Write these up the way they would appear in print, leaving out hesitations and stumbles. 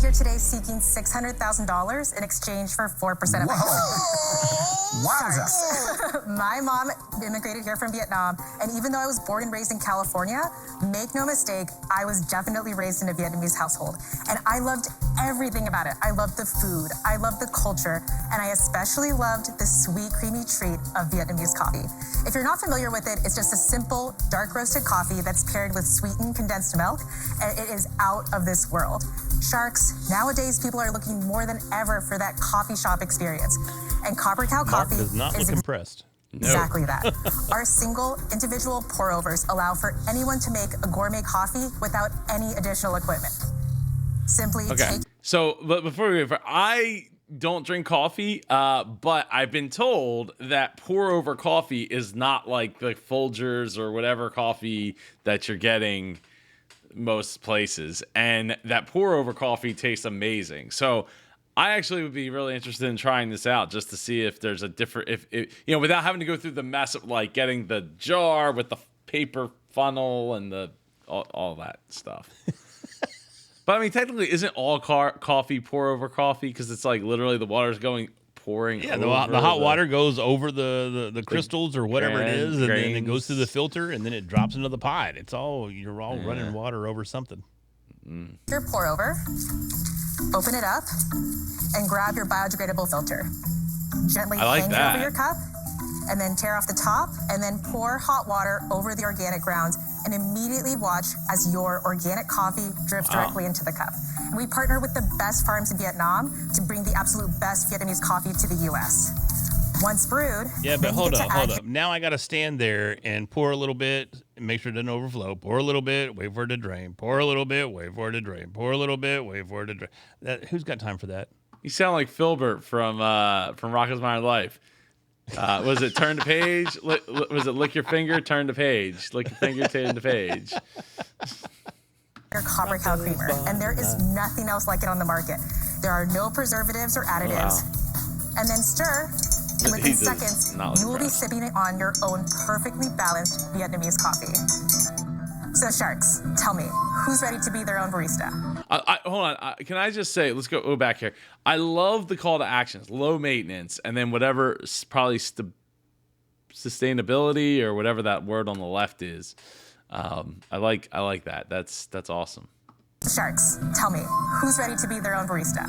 here today seeking $600,000 in exchange for 4% of my company. Wowza. My mom immigrated here from Vietnam, and even though I was born and raised in California, make no mistake, I was definitely raised in a Vietnamese household. And I loved everything about it. I loved the food, I loved the culture, and I especially loved the sweet, creamy treat of Vietnamese coffee. If you're not familiar with it, it's just a simple, dark roasted coffee that's paired with sweetened condensed milk, and it is out of this world. Sharks, nowadays people are looking more than ever for that coffee shop experience. And Copper Cow Mark Coffee does not is look impressed. exactly that. Our single individual pour overs allow for anyone to make a gourmet coffee without any additional equipment. Simply take. So, but before we go, I don't drink coffee, but I've been told that pour over coffee is not like the Folgers or whatever coffee that you're getting most places, and that pour over coffee tastes amazing. So I actually would be really interested in trying this out just to see if there's a different, if you know, without having to go through the mess of like getting the jar with the paper funnel and the all that stuff. But I mean, technically, isn't all coffee pour over coffee? Because it's like literally the water's pouring. Yeah, over the hot water goes over the crystals or whatever it is, and then it grains. goes through the filter, and then it drops into the pot. It's all, you're all running water over something. Your pour over, open it up, and grab your biodegradable filter. Gently hang it over your cup, and then tear off the top, and then pour hot water over the organic grounds, and immediately watch as your organic coffee drips directly into the cup. And we partner with the best farms in Vietnam to bring the absolute best Vietnamese coffee to the U.S. Once brewed, Yeah, but hold up. Now I got to stand there and pour a little bit and make sure it doesn't overflow. Pour a little bit, wait for it to drain. Pour a little bit, wait for it to drain. Pour a little bit, wait for it to drain. Who's got time for that? You sound like Filbert from Rocket's Modern Life. Was it turn the page? Was it lick your finger, turn the page? Lick your finger, turn the page. Your Copper Cow creamer, and there is nothing else like it on the market. There are no preservatives or additives. And then stir, and within seconds, you will be sipping it on your own perfectly balanced Vietnamese coffee. So Sharks, tell me, who's ready to be their own barista? Hold on. Can I just say, let's go back here. I love the call to actions, low maintenance, and then whatever probably sustainability or whatever that word on the left is. I like that. That's awesome. Sharks, tell me, who's ready to be their own barista?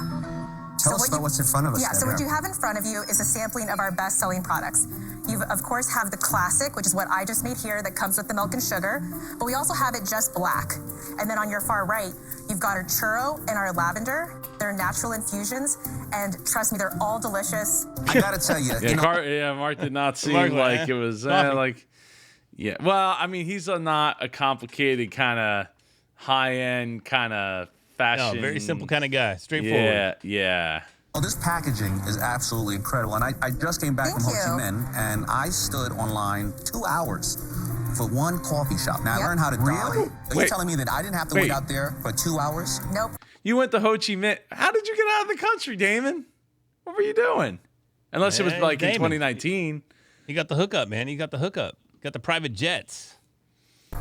Tell us about what's in front of us. Yeah, so what you have in front of you is a sampling of our best-selling products. You, of course, have the classic, which is what I just made here, that comes with the milk and sugar, but we also have it just black. And then on your far right, you've got our churro and our lavender. They're natural infusions, and trust me, they're all delicious. I gotta tell you, Mark did not seem like it was yeah. Well, I mean, he's not a complicated kind of high-end kind of fashion. No, very simple kind of guy, straightforward. Yeah. Oh, this packaging is absolutely incredible. And I just came back from Ho Chi Minh, and I stood online 2 hours for one coffee shop. Now, I learned how to dial. Are you telling me that I didn't have to wait out there for 2 hours? Nope. You went to Ho Chi Minh. How did you get out of the country, Damon? What were you doing? Unless it was like in 2019. You got the hookup, man. You got the hookup. You got the private jets.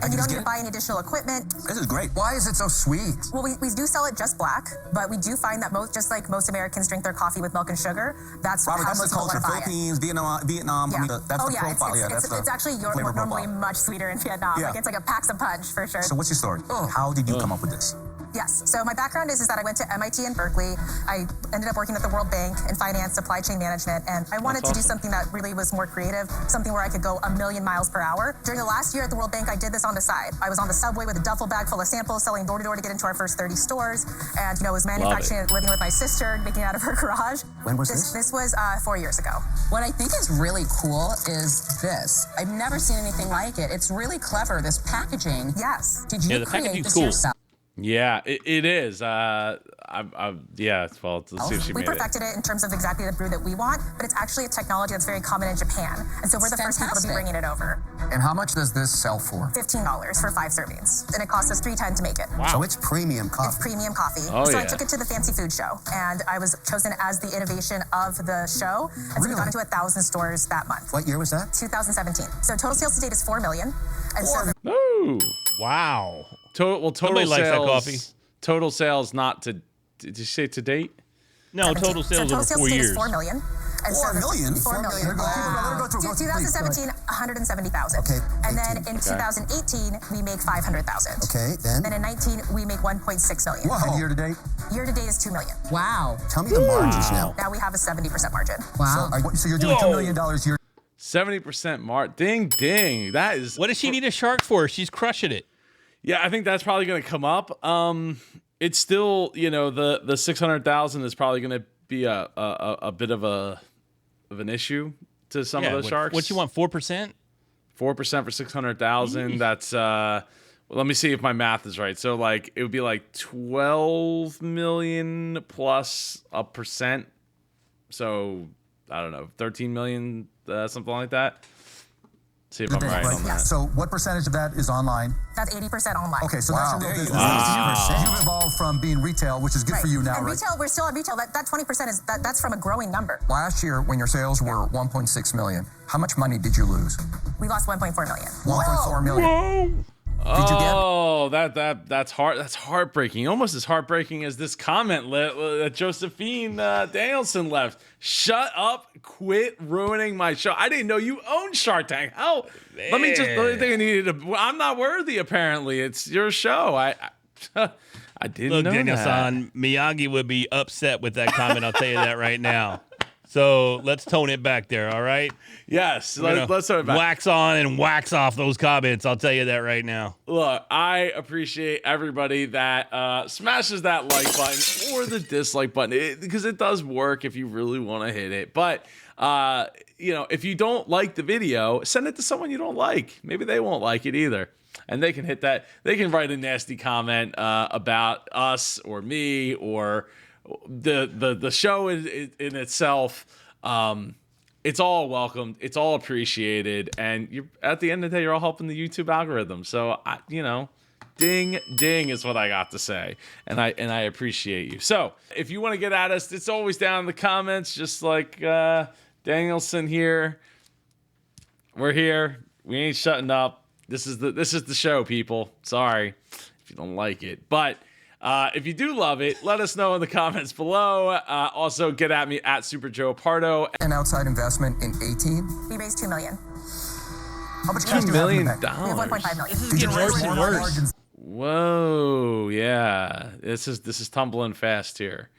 And you don't need to buy any additional equipment. This is great. Why is it so sweet? Well, we do sell it just black, but we do find that just like most Americans drink their coffee with milk and sugar, that's Robert, how that's most the people culture. want to buy Philippines, Vietnam. Yeah. I mean, that's the profile. It's actually normally much sweeter in Vietnam. Yeah. Like it's like a packs a punch for sure. So what's your story? How did you come up with this? Yes. So my background is that I went to MIT and Berkeley. I ended up working at the World Bank in finance, supply chain management, and I wanted to do something that really was more creative, something where I could go 1,000,000 miles per hour. During the last year at the World Bank, I did this on the side. I was on the subway with a duffel bag full of samples, selling door to door to get into our first 30 stores, and was manufacturing it, living with my sister, making it out of her garage. When was this? This was 4 years ago. What I think is really cool is this. I've never seen anything like it. It's really clever, this packaging. Yes. Did you the create packaging's this cool. yourself? Yeah, it is. Well, let's see if she We made it. perfected it in terms of exactly the brew that we want, but it's actually a technology that's very common in Japan. And so we're the first people to be bringing it over. And how much does this sell for? $15 for 5 servings. And it cost us $3.10 to make it. Wow. So it's premium coffee. It's premium coffee. Oh, so yeah. I took it to the Fancy Food Show, and I was chosen as the innovation of the show. And so we got into 1,000 stores that month. What year was that? 2017. So total sales to date is 4 million. And so Ooh. Wow. Total Somebody sales. likes that coffee. Total sales, not to Did you say to date? No, total sales over 4 years. Is 4 million. And 4 million? 4 million. Let her go through. 2017, 170,000. Okay, And then 18. in 2018, we make 500,000. Okay, then? Then in 19, we make 1.6 million. Whoa. And year to date? Year to date is 2 million. Wow. Tell me the margins now. Now we have a 70% margin. Wow. So you're doing $2 million year. 70% mark. Ding, ding. That is. What does she need a shark for? She's crushing it. Yeah, I think that's probably going to come up. It's still, the 600,000 is probably going to be a bit of an issue to some of those sharks. What you want? 4%? 4% for 600,000. That's let me see if my math is right. So like it would be like 12 million plus a percent. So I don't know, 13 million, something like that. See if I'm right on that. So what percentage of that is online? That's 80% online. Okay, so that's your real business. Wow. You've evolved from being retail, which is good for you now, and right? retail, we're still at retail. That 20% is that's from a growing number. Last year, when your sales were 1.6 million, how much money did you lose? We lost 1.4 million. 1.4 million. Did you get? Oh, that's hard. That's heartbreaking. Almost as heartbreaking as this comment that Josephine Danielson left. Shut up! Quit ruining my show. I didn't know you owned Shark Tank. How? Let me think I needed to. I'm not worthy. Apparently, it's your show. I didn't Look, know Daniel-san, Miyagi would be upset with that comment. I'll tell you that right now. So let's tone it back there, all right? Yes, let's tone it back. Wax on and wax off those comments. I'll tell you that right now. Look, I appreciate everybody that smashes that like button or the dislike button because it does work if you really want to hit it. But if you don't like the video, send it to someone you don't like. Maybe they won't like it either. And they can hit that. They can write a nasty comment about us or me or the show in itself. It's all welcomed. It's all appreciated. And you're at the end of the day, you're all helping the YouTube algorithm. So ding ding is what I got to say. And I appreciate you. So if you want to get at us, it's always down in the comments, just like Danielson here. We're here. We ain't shutting up. This is the show, people. Sorry if you don't like it. But if you do love it, let us know in the comments below. Also, get at me at Super Joe Pardo. An outside investment in 18? We raised 2 million. How much cash $2 do you have in million. the bank? We have 1.5 million. This is getting worse and worse. Whoa, yeah. This is tumbling fast here.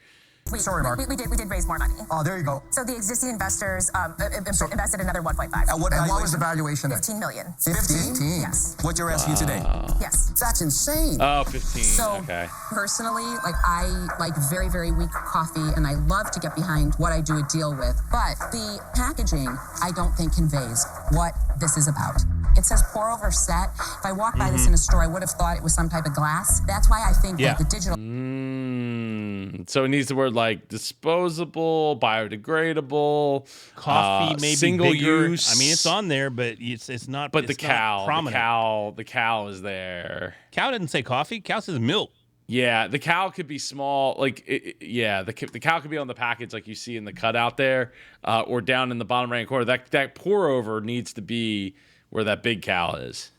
Sorry, Mark. We did raise more money. Oh, there you go. So the existing investors invested another 1.5. At what And what was the valuation? valuation? 15 million. 15? Yes. What you're asking today? Yes. That's insane. Oh, 15. So Okay. personally, I like very, very weak coffee and I love to get behind what I do a deal with. But the packaging, I don't think conveys what this is about. It says pour over set. If I walked by this in a store, I would have thought it was some type of glass. That's why I think that the digital So it needs the word like disposable, biodegradable, Coffee maybe single bigger. use. I mean, it's on there, but it's not. But it's the not cow, prominent. the cow is there. Cow didn't say coffee. Cow says milk. Yeah, the cow could be small, like the cow could be on the package like you see in the cutout there, or down in the bottom right corner. That pour over needs to be where that big cow is.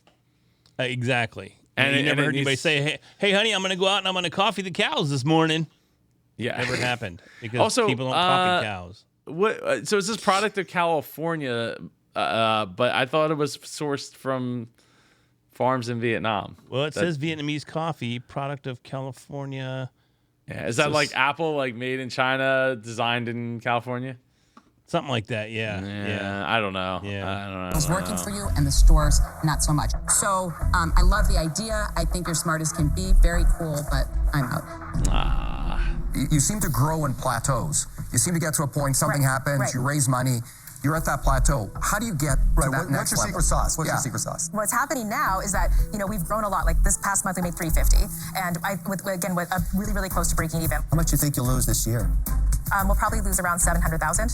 Exactly. And you never it heard anybody needs- say, hey, honey, I'm going to go out and I'm going to coffee the cows this morning. Yeah, Never happened because Also, people don't coffee cows. What? So is this product of California? But I thought it was sourced from farms in Vietnam. Well, it says Vietnamese coffee, product of California. Yeah, is that So like Apple, like made in China, designed in California? Something like that, yeah. I don't know. Yeah. I don't know. is working for you and the stores not so much. So I love the idea. I think you're smart as can be. Very cool, but I'm out. You seem to grow in plateaus. You seem to get to a point, something Right, happens, right. you raise money, you're at that plateau. How do you get to that What's next your level? secret sauce? What's Yeah. your secret sauce? What's happening now is that we've grown a lot. Like this past month, we made 350, and with really really close to breaking even. How much do you think you'll lose this year? We'll probably lose around 700,000.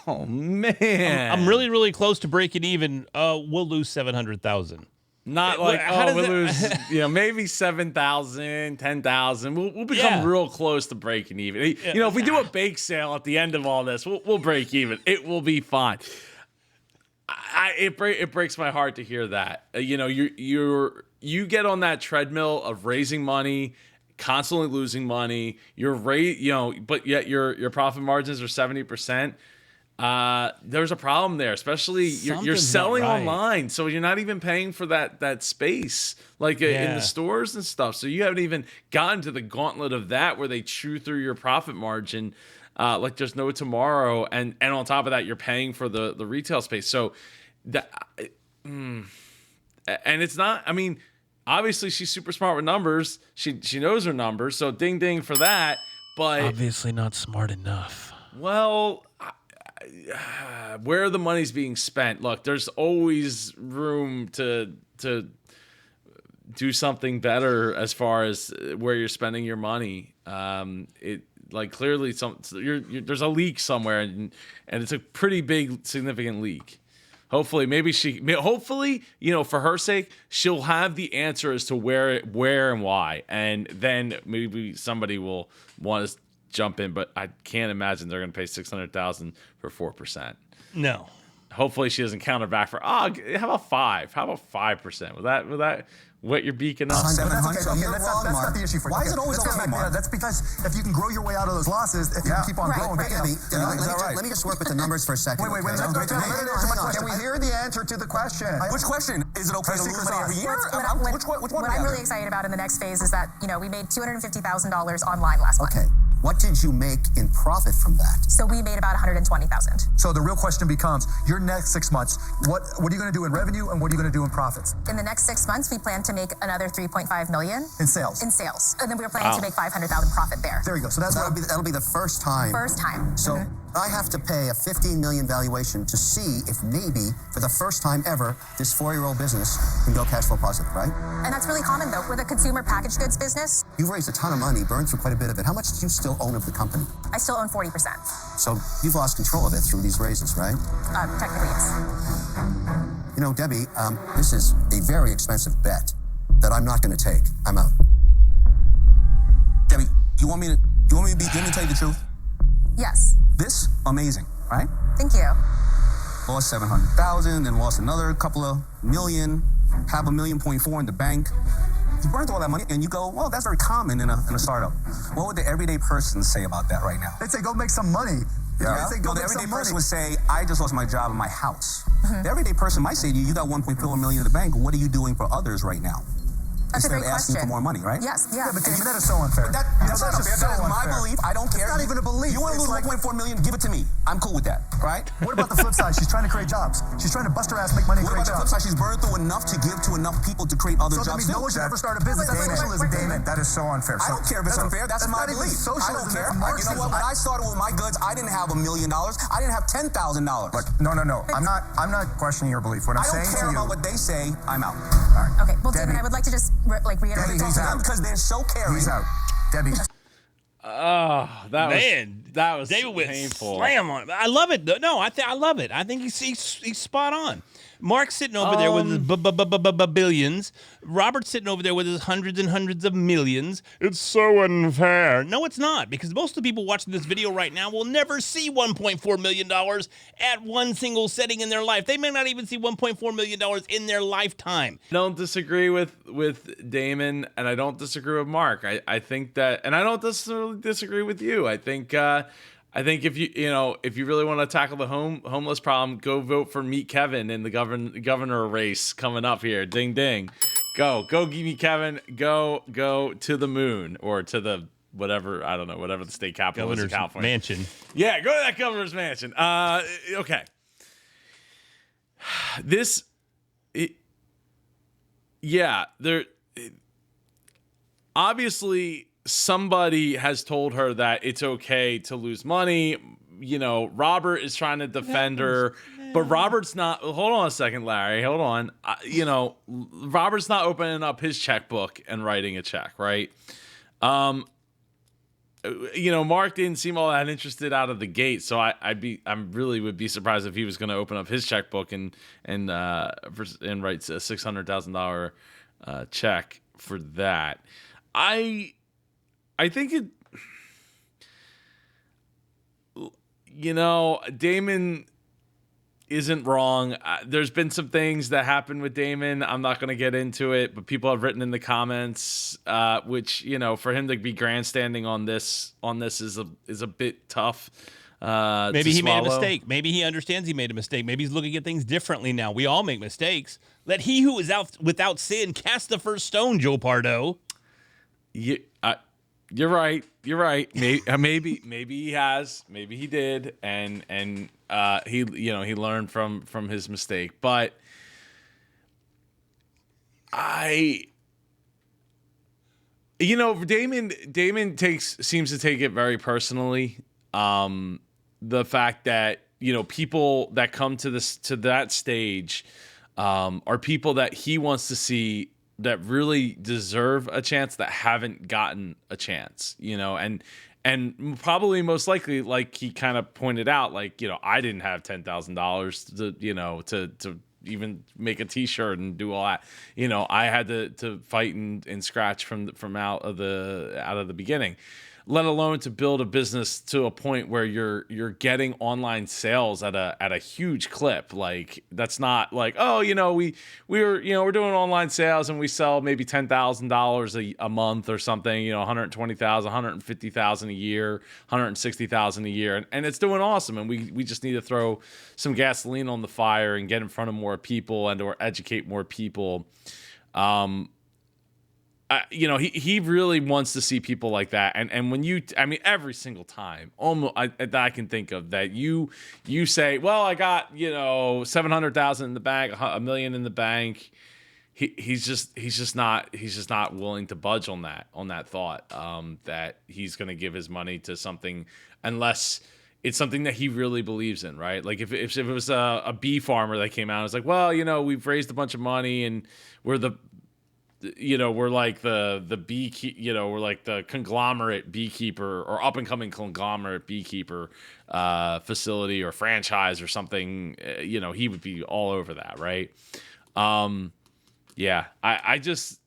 Oh man, I'm really, really close to breaking even. We'll lose 700,000. not Well, like how does we'll that- lose. Maybe 7,000, 10,000. We'll become Yeah. real close to breaking even. If we do a bake sale at the end of all this, we'll break even. It will be fine. It breaks my heart to hear that. You get on that treadmill of raising money, constantly losing money. Your rate, but yet your profit margins are 70%. There's a problem there, especially you're Something's selling not right. online, so you're not even paying for that space in Yeah. the stores and stuff. So you haven't even gotten to the gauntlet of that where they chew through your profit margin like there's no tomorrow, and on top of that, you're paying for the retail space. So and it's not. I mean, obviously she's super smart with numbers. She knows her numbers, so ding ding for that. But Obviously not smart enough. well, where the money's being spent, look, there's always room to do something better as far as where you're spending your money. It like clearly there's a leak somewhere, and it's a pretty big, significant leak. Hopefully, for her sake, she'll have the answer as to where and why, and then maybe somebody will want to jump in. But I can't imagine they're going to pay $600,000 for 4%. No. Hopefully, she doesn't counter back for how about 5? How about 5%? Will that wet your beak enough? But that's okay. So Okay, you're that's wrong, not Mark. the issue for you. Why is it always that's okay, not- Mark? yeah, that's because if you can grow your way out of those losses, if you can keep on growing, Debbie, right. let me just work with the numbers for a second. Wait, okay? let me answer my question. Can we hear the answer to the question? Which question? Is it okay to secret lose money every sauce. year? Which one? What I'm really excited about in the next phase is that, we made $250,000 online last month. Okay. What did you make in profit from that? So we made about $120,000. So the real question becomes, your next 6 months, what are you going to do in revenue and what are you going to do in profits? In the next 6 months, we plan to make another $3.5 million In sales. in sales. And then we're planning to make $500,000 profit there. There you go. So that's That'll be the first time. First time. So I have to pay a 15 million valuation to see if maybe for the first time ever this 4-year-old business can go cash flow positive, right? And that's really common though. We're the consumer packaged goods business. You've raised a ton of money, burned through quite a bit of it. How much do you still own of the company? I still own 40%. So you've lost control of it through these raises, right? Technically, yes. Debbie, this is a very expensive bet that I'm not going to take. I'm out. Debbie, you want me to tell you the truth? Yes. This amazing, right? Thank you. Lost 700,000, then lost another couple of million, have $1.4 million in the bank. You burned all that money, and you go, well, that's very common in a startup. What would the everyday person say about that right now? They'd say, go make some money. Yeah. They'd say, go The make everyday some person money. would say, I just lost my job and my house. The everyday person might say to you, you got $1.4 million in the bank. What are you doing for others right now? That's Instead a great of asking question. for more money, right? Yes. Yeah, Yeah. but Damon, that is so unfair. That's not just unfair. That so is my unfair. belief. I don't care. It's not even a belief. You want to It's lose like- 1.4 million? Give it to me. I'm cool with that, right? What about the flip side? She's trying to create jobs. She's trying to bust her ass, make money, and What create about the flip jobs. side? She's burned through enough to give to enough people to create other So that jobs means too. no one should ever start a business. That's socialism, Damon. That is so unfair. I don't care if it's unfair. That's my not even belief. I socialism, don't care. that's You know what? When I started with my goods, I didn't have $1 million. I didn't have $10,000. Look, no. I'm not questioning your belief. What I'm I don't saying care to you. about what they say. I'm out. Okay. Well, Debbie. Damon, I would like to just reiterate. Debbie, he's something. out. Because they're so caring. He's out. Debbie. Oh, that was David went painful. slam on it. I love it though. No, I love it. I think he's spot on. Mark's sitting over there with his billions. Robert's sitting over there with his hundreds and hundreds of millions. It's so unfair. No, it's not, because most of the people watching this video right now will never see $1.4 million at one single setting in their life. They may not even see $1.4 million in their lifetime. I don't disagree with Damon, and I don't disagree with Mark. I think that, and I don't necessarily disagree with you. I think if you really want to tackle the homeless problem, go vote for Meet Kevin in the governor race coming up here. Ding ding, go give me Kevin. Go to the moon or to the whatever, I don't know, whatever the state capital is in Governor's California. mansion. Yeah, go to that governor's mansion. Okay. Obviously somebody has told her that it's okay to lose money. Robert is trying to defend her, but Robert's not. Hold on a second, Larry. Hold on. Robert's not opening up his checkbook and writing a check, right? Mark didn't seem all that interested out of the gate, so I really would be surprised if he was going to open up his checkbook and write a $600,000 check for that. I think it. Damon, isn't wrong. There's been some things that happened with Damon. I'm not going to get into it, but people have written in the comments, which, you know, for him to be grandstanding on this is a bit tough. Maybe he made a mistake. Maybe he understands he made a mistake. Maybe he's looking at things differently now. We all make mistakes. Let he who is out without sin cast the first stone, Joe Pardo. You're right. You're right. Maybe he has. Maybe he did, and he learned from his mistake. But Damon seems to take it very personally. The fact that, you know, people that come to that stage are people that he wants to see that really deserve a chance that haven't gotten a chance, you know, and probably most likely, like he kind of pointed out, like, you know, I didn't have $10,000 to, you know, to even make a t-shirt and do all that. You know, I had to fight and scratch from out of the beginning, let alone to build a business to a point where you're getting online sales at a huge clip. Like, that's not like, oh, you know, we're doing online sales and we sell maybe $10,000 a month or something, you know, 120,000, 150,000 a year, 160,000 a year. And it's doing awesome. And we just need to throw some gasoline on the fire and get in front of more people and or educate more people. You know, he really wants to see people like that. And when every single time almost that I can think of that you say, well, I got, you know, 700,000 in the bank, $1 million in the bank. He's just not willing to budge on that thought, that he's going to give his money to something unless it's something that he really believes in, right? Like if it was a bee farmer that came out and was like, well, you know, we've raised a bunch of money and we're like the bee, you know, we're like the conglomerate beekeeper or up and coming conglomerate beekeeper facility or franchise or something, you know, he would be all over that, right? Yeah, I just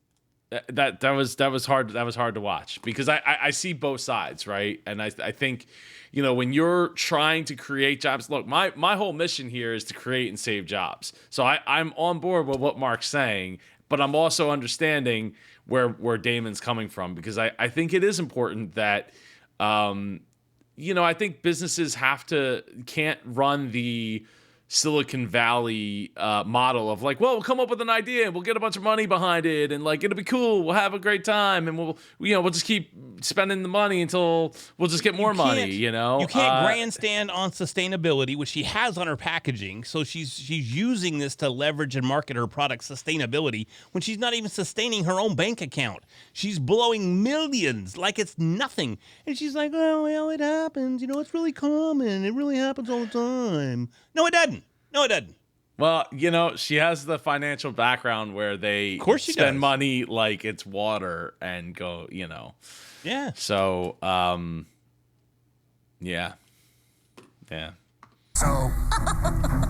that was hard to watch because I see both sides, right? And I think, you know, when you're trying to create jobs, look, my whole mission here is to create and save jobs. So I'm on board with what Mark's saying. But I'm also understanding where Damon's coming from because I think it is important that, you know, I think businesses can't run the Silicon Valley model of like, well, we'll come up with an idea and we'll get a bunch of money behind it and like it'll be cool, we'll have a great time and we'll just keep spending the money until we'll just get more money, you know. You can't grandstand on sustainability, which she has on her packaging, so she's using this to leverage and market her product sustainability when she's not even sustaining her own bank account. She's blowing millions like it's nothing. And she's like, oh, well, it happens, you know, it's really common, it really happens all the time. No, it doesn't. Well, you know, she has the financial background where they spend money like it's water and go, you know. Yeah. So, yeah. So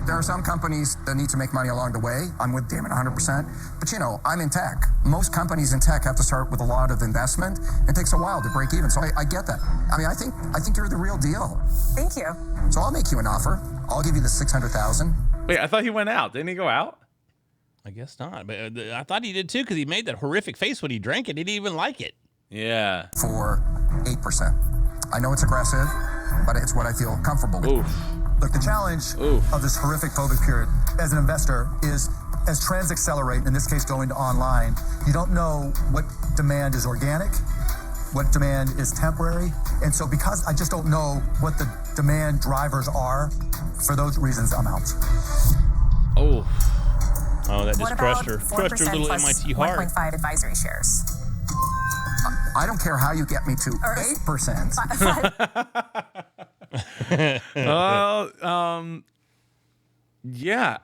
there are some companies that need to make money along the way. I'm with Damon 100%. But, you know, I'm in tech. Most companies in tech have to start with a lot of investment. It takes a while to break even. So I get that. I mean, I think you're the real deal. Thank you. So I'll make you an offer. I'll give you the $600,000. Wait, I thought he went out. Didn't he go out? I guess not. But I thought he did too because he made that horrific face when he drank it. He didn't even like it. Yeah. For 8%. I know it's aggressive, but it's what I feel comfortable with. Oof. Look, the challenge of this horrific COVID period as an investor is as trends accelerate, in this case going to online, you don't know what demand is organic, what demand is temporary. And so because I just don't know what the demand drivers are, for those reasons, I'm out. Oh, that just crushed her. 4% Crushed her little plus MIT heart. 1.5 advisory shares. I don't care how you get me to 8%. Yeah.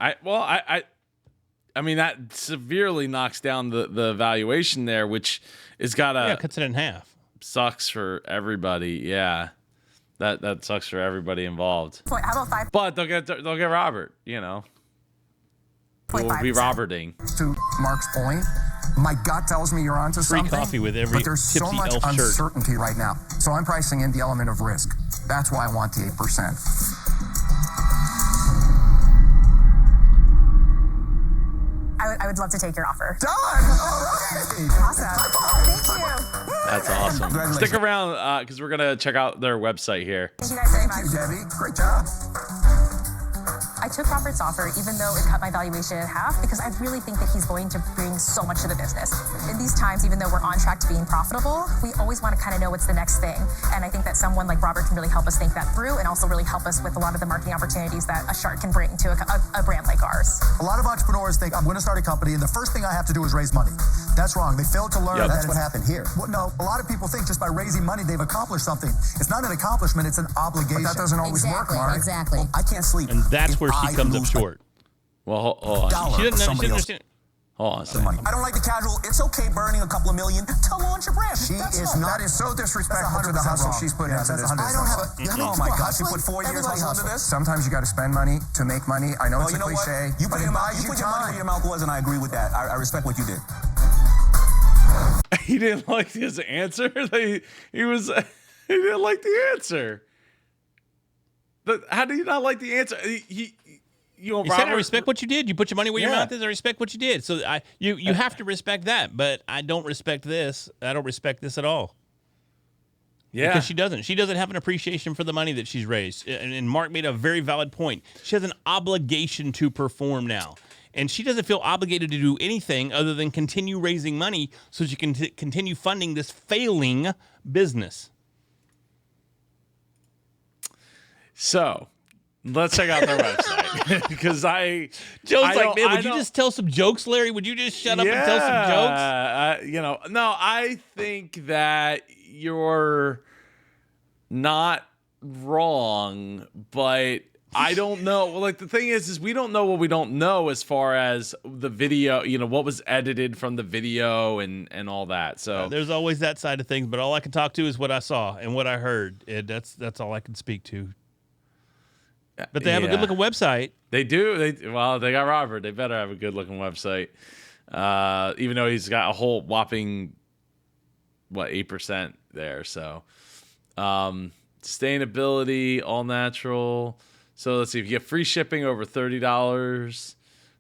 I mean, that severely knocks down the valuation there, which is cuts it in half. Sucks for everybody. Yeah. That sucks for everybody involved. How about 5? But they'll get Robert, you know. We'll be Roberting. To Mark's point, my gut tells me you're onto Free something. coffee with every but there's so Tipsy much Elf shirt. uncertainty right now. So I'm pricing in the element of risk. That's why I want the 8%. I would love to take your offer. Done. All right. Awesome. Thank you. That's awesome. Congratulations. Stick around because we're gonna check out their website here. Thank you guys very Thank much. you, Debbie. Great job. I took Robert's offer, even though it cut my valuation in half, because I really think that he's going to bring so much to the business. In these times, even though we're on track to being profitable, we always want to kind of know what's the next thing. And I think that someone like Robert can really help us think that through and also really help us with a lot of the marketing opportunities that a Shark can bring to a brand like ours. A lot of entrepreneurs think, I'm going to start a company, and the first thing I have to do is raise money. That's wrong. They fail to learn That's that what happened here. Well, no, a lot of people think just by raising money, they've accomplished something. It's not an accomplishment, it's an obligation. But that doesn't always work, Mark. Exactly. I can't sleep. And that's if where she I comes up lose short. Well, hold on. dollar She for didn't somebody else. understand. Hold on a the second. money. I don't like the casual. It's okay burning a couple of million to launch a brand. She That's is all. not. That is so disrespectful to the 100% hustle wrong. she's put Yeah, into that's this 100% business. I don't have a. You have Oh a my people gosh, you hustling? put 4 years Everybody hustling into hustles. this? Sometimes you got to spend money to make money. I know Well, it's you a know what? cliche, You but put it your money, buys you you put your money where time. your mouth was, and I agree with that. I respect what you did. He didn't like his answer. He didn't like the answer. How do you not like the answer? You know, He said, I Robert- respect what you did. You put your money where your Yeah. mouth is. I respect what you did. So you have to respect that. But I don't respect this. I don't respect this at all. Yeah. Because she doesn't. She doesn't have an appreciation for the money that she's raised. And Mark made a very valid point. She has an obligation to perform now. And she doesn't feel obligated to do anything other than continue raising money so she can continue funding this failing business. So, let's check out their website because Joe's I like, don't- man, I would you don't- just tell some jokes, Larry? Would you just shut up and tell some jokes? No, I think that you're not wrong, but I don't know. Well, like the thing is we don't know what we don't know as far as the video, what was edited from the video and all that. So There's always that side of things, but all I can talk to is what I saw and what I heard. And that's all I can speak to. But they have a Yeah. good looking website. They do. They got Robert. They better have a good looking website. Even though he's got a whole whopping 8% there. So sustainability, all natural. So let's see, if you get free shipping over $30,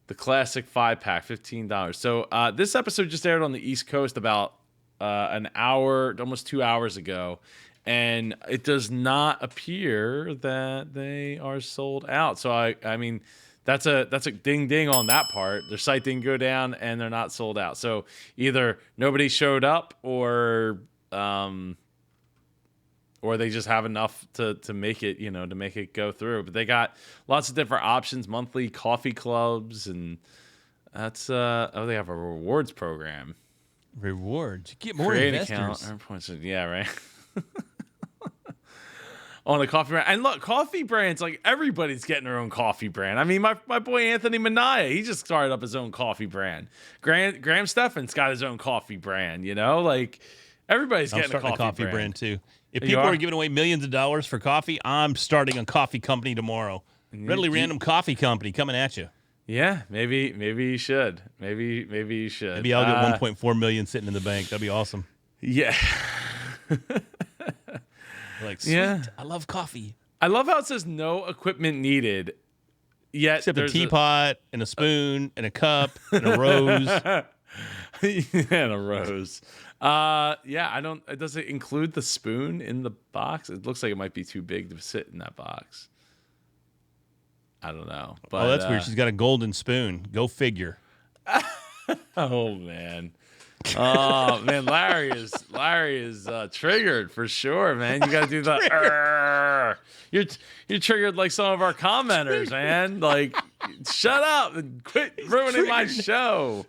the classic 5-pack, $15. So this episode just aired on the East Coast about an hour, almost 2 hours ago. And it does not appear that they are sold out. So I mean, that's a ding ding on that part. Their site didn't go down, and they're not sold out. So either nobody showed up, or they just have enough to make it, to make it go through. But they got lots of different options, monthly coffee clubs, and that's they have a rewards program. Rewards. You get more Create investors. account, earn points. Yeah, right. On the coffee brand. And look, coffee brands, like everybody's getting their own coffee brand. I mean, my boy Anthony Minaya, he just started up his own coffee brand. Graham Stephan's got his own coffee brand, like everybody's I'm getting starting a coffee brand too. If You people are? are giving away millions of dollars for coffee, I'm starting a coffee company tomorrow. Readily Random Coffee Company coming at you. Yeah, maybe you should. Maybe you should. Maybe I'll get 1.4 million sitting in the bank. That'd be awesome. Yeah. Like, sweet. Yeah. I love coffee. I love how it says no equipment needed. Yet Except a there's teapot and a spoon and a cup and a rose. and a rose. Yeah, I don't. Does it include the spoon in the box? It looks like it might be too big to sit in that box. I don't know. But, Oh, that's weird. She's got a golden spoon. Go figure. Oh man. Oh man, Larry is triggered for sure, man. You got to do the. You're triggered like some of our commenters, man. Like, shut up and quit ruining my show.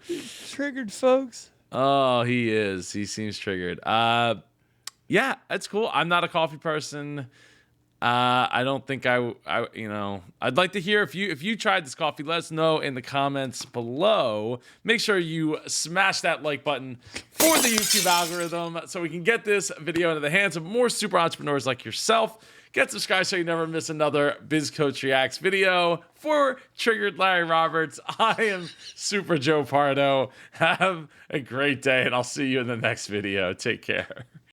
Triggered, folks. Oh, he is. He seems triggered. Yeah, that's cool. I'm not a coffee person. I don't think I'd like to hear if you tried this coffee. Let us know in the comments below. Make sure you smash that like button for the YouTube algorithm so we can get this video into the hands of more super entrepreneurs like yourself. Get subscribed so you never miss another Biz Coach Reacts video. For Triggered Larry Roberts, I am Super Joe Pardo. Have a great day, and I'll see you in the next video. Take care.